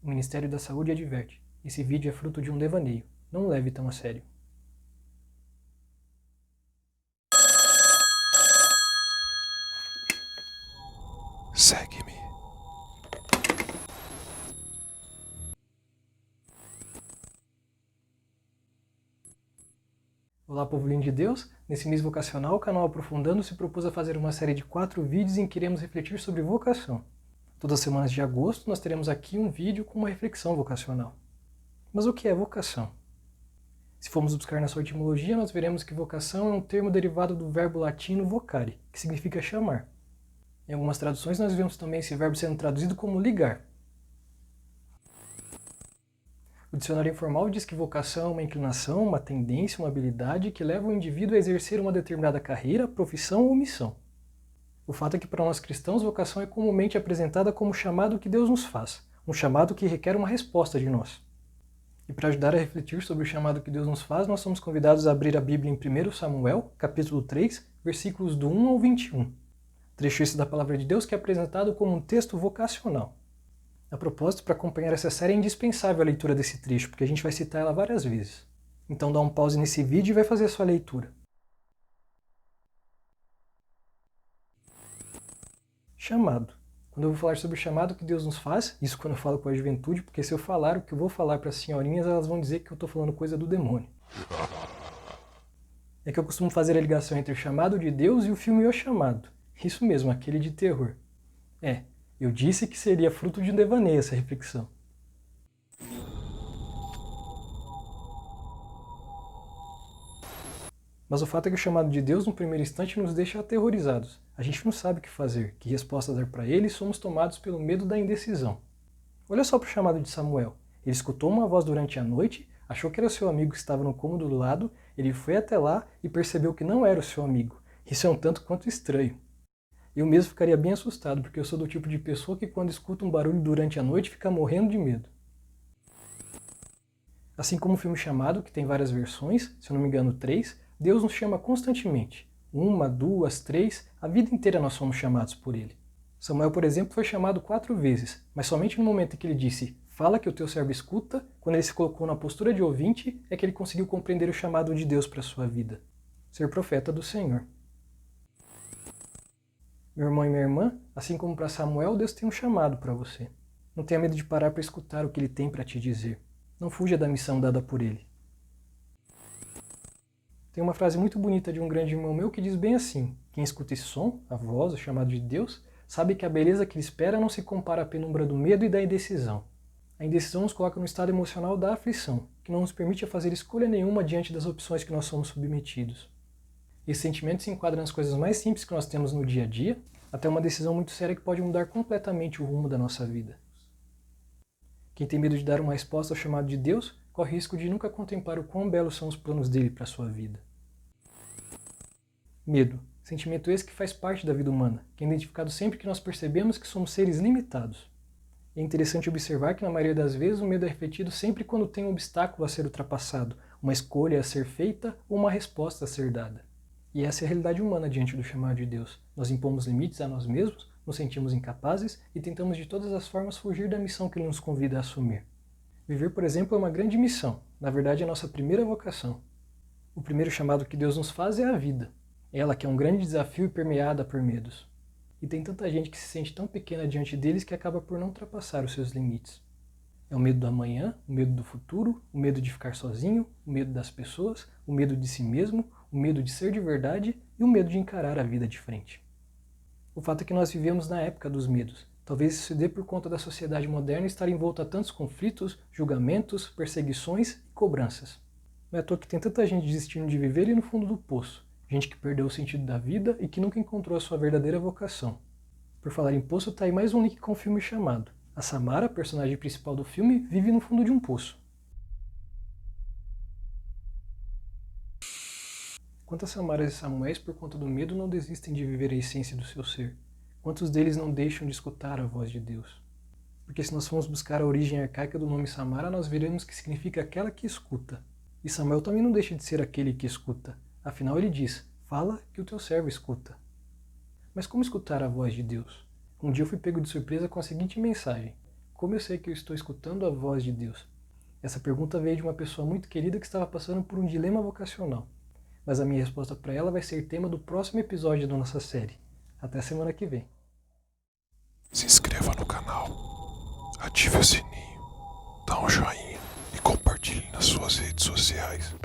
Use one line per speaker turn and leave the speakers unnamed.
O Ministério da Saúde adverte: esse vídeo é fruto de um devaneio. Não leve tão a sério.
Segue-me.
Olá, povo lindo de Deus! Nesse mês vocacional, o canal Aprofundando se propôs a fazer uma série de 4 vídeos em que iremos refletir sobre vocação. Todas as semanas de agosto, nós teremos aqui um vídeo com uma reflexão vocacional. Mas o que é vocação? Se formos buscar na sua etimologia, nós veremos que vocação é um termo derivado do verbo latino vocare, que significa chamar. Em algumas traduções, nós vemos também esse verbo sendo traduzido como ligar. O dicionário informal diz que vocação é uma inclinação, uma tendência, uma habilidade que leva o indivíduo a exercer uma determinada carreira, profissão ou missão. O fato é que para nós cristãos, vocação é comumente apresentada como o chamado que Deus nos faz, um chamado que requer uma resposta de nós. E para ajudar a refletir sobre o chamado que Deus nos faz, nós somos convidados a abrir a Bíblia em 1 Samuel, capítulo 3, versículos do 1 ao 21. Trecho esse da palavra de Deus que é apresentado como um texto vocacional. A propósito, para acompanhar essa série é indispensável a leitura desse trecho, porque a gente vai citar ela várias vezes. Então dá um pause nesse vídeo e vai fazer a sua leitura. Chamado. Quando eu vou falar sobre o chamado que Deus nos faz, isso quando eu falo com a juventude, porque se eu falar o que eu vou falar para as senhorinhas, elas vão dizer que eu estou falando coisa do demônio. É que eu costumo fazer a ligação entre o chamado de Deus e o filme O Chamado. Isso mesmo, aquele de terror. Eu disse que seria fruto de um devaneio essa reflexão. Mas o fato é que o chamado de Deus, no primeiro instante, nos deixa aterrorizados. A gente não sabe o que fazer, que resposta dar para ele e somos tomados pelo medo da indecisão. Olha só para o chamado de Samuel. Ele escutou uma voz durante a noite, achou que era o seu amigo que estava no cômodo do lado, ele foi até lá e percebeu que não era o seu amigo. Isso é um tanto quanto estranho. Eu mesmo ficaria bem assustado, porque eu sou do tipo de pessoa que quando escuta um barulho durante a noite fica morrendo de medo. Assim como o filme Chamado, que tem várias versões, se eu não me engano 3, Deus nos chama constantemente. 1, 2, 3, a vida inteira nós somos chamados por Ele. Samuel, por exemplo, foi chamado 4 vezes, mas somente no momento em que ele disse, fala que o teu servo escuta, quando ele se colocou na postura de ouvinte, é que ele conseguiu compreender o chamado de Deus para a sua vida. Ser profeta do Senhor. Meu irmão e minha irmã, assim como para Samuel, Deus tem um chamado para você. Não tenha medo de parar para escutar o que Ele tem para te dizer. Não fuja da missão dada por Ele. Tem uma frase muito bonita de um grande irmão meu que diz bem assim: quem escuta esse som, a voz, o chamado de Deus, sabe que a beleza que ele espera não se compara à penumbra do medo e da indecisão. A indecisão nos coloca no estado emocional da aflição, que não nos permite fazer escolha nenhuma diante das opções que nós somos submetidos. Esse sentimento se enquadra nas coisas mais simples que nós temos no dia a dia, até uma decisão muito séria que pode mudar completamente o rumo da nossa vida. Quem tem medo de dar uma resposta ao chamado de Deus, corre risco de nunca contemplar o quão belos são os planos dele para a sua vida. Medo. Sentimento esse que faz parte da vida humana, que é identificado sempre que nós percebemos que somos seres limitados. É interessante observar que na maioria das vezes o medo é refletido sempre quando tem um obstáculo a ser ultrapassado, uma escolha a ser feita ou uma resposta a ser dada. E essa é a realidade humana diante do chamado de Deus. Nós impomos limites a nós mesmos, nos sentimos incapazes e tentamos de todas as formas fugir da missão que Ele nos convida a assumir. Viver, por exemplo, é uma grande missão, na verdade é a nossa primeira vocação. O primeiro chamado que Deus nos faz é a vida. Ela que é um grande desafio e permeada por medos. E tem tanta gente que se sente tão pequena diante deles que acaba por não ultrapassar os seus limites. É o medo do amanhã, o medo do futuro, o medo de ficar sozinho, o medo das pessoas, o medo de si mesmo, o medo de ser de verdade e o medo de encarar a vida de frente. O fato é que nós vivemos na época dos medos. Talvez isso se dê por conta da sociedade moderna estar envolta a tantos conflitos, julgamentos, perseguições e cobranças. Não é à toa que tem tanta gente desistindo de viver e no fundo do poço. Gente que perdeu o sentido da vida e que nunca encontrou a sua verdadeira vocação. Por falar em poço, tá aí mais um link com o filme Chamado. A Samara, personagem principal do filme, vive no fundo de um poço. Quantas Samaras e Samuéis, por conta do medo, não desistem de viver a essência do seu ser? Quantos deles não deixam de escutar a voz de Deus? Porque se nós formos buscar a origem arcaica do nome Samara, nós veremos que significa aquela que escuta. E Samuel também não deixa de ser aquele que escuta. Afinal ele diz, fala que o teu servo escuta. Mas como escutar a voz de Deus? Um dia eu fui pego de surpresa com a seguinte mensagem: Como eu sei que eu estou escutando a voz de Deus? Essa pergunta veio de uma pessoa muito querida que estava passando por um dilema vocacional. Mas a minha resposta para ela vai ser tema do próximo episódio da nossa série. Até semana que vem.
Se inscreva no canal, ative o sininho, dá um joinha e compartilhe nas suas redes sociais.